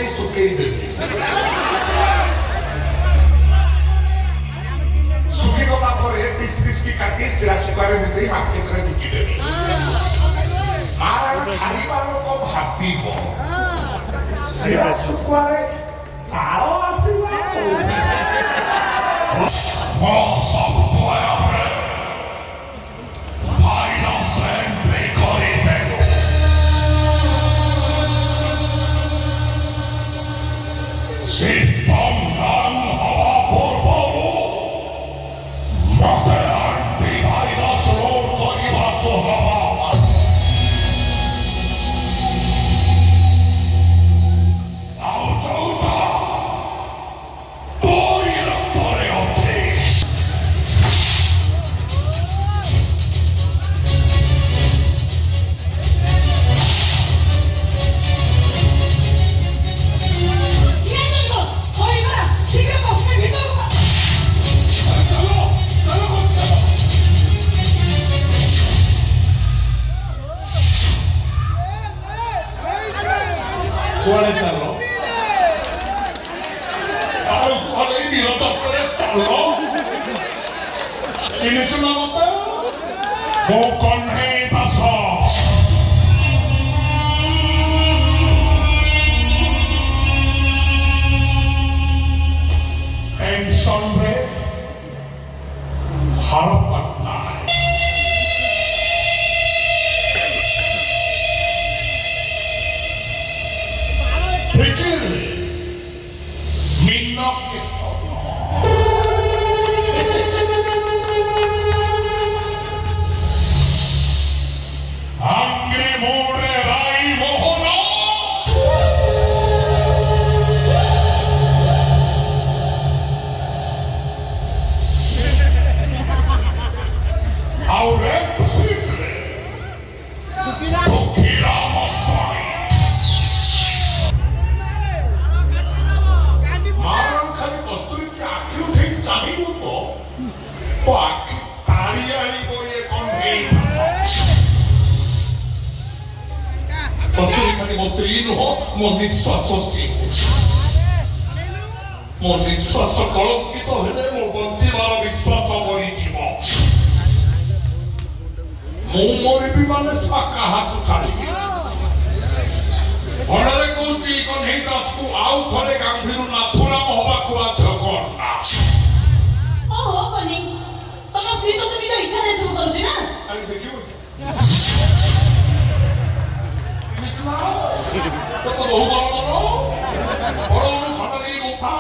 बतुरेई सुखेई देवी सुखी गला परे पिस पिस की काटी स्टिरा सुकारे मिसेई मार्केट रे बिकी देवी मारा खाइबा लोक भाबिबो स्टिरा सुकारे तारो आसीबा मो सब भया रे भाईरा सेन पे करे देलो सिद्धम राम हवा पूर्वो मते आंटी भाईरा स्लोर करिबा तो हवा आओ चौथा तोरी रक्तरे होते कुआड़े चलो और कुआड़े भी होता पर चलो किन्हें चुना होता वो kanhei dasa टेंशन रे हर Patna Pikir minyak Angri more rai mohona Aure pusidre Tukira masai मारन खाली कस्तूरी की आँखी उठे चाहिए तो आँखी तारी आनी को ये kanhei कस्तूरी खाली मोस्त्री नो मो निश्वास सी मो निश्वास कलंकित हेले मो बंचिबार विश्वास बड़ी जीवो मो मरिबी माने सा कहा को छाड़िबी भड़े कहूची kanhei दास को आउ थरे गांधी नाथुरा हवा को बाध्य करना ओहो kanhei तम स्त्री तो निज इच्छा से सब करूची ना खाली देखिबो इतना तो बहु बड़ बड़ बड़ खंडगिरी गुफा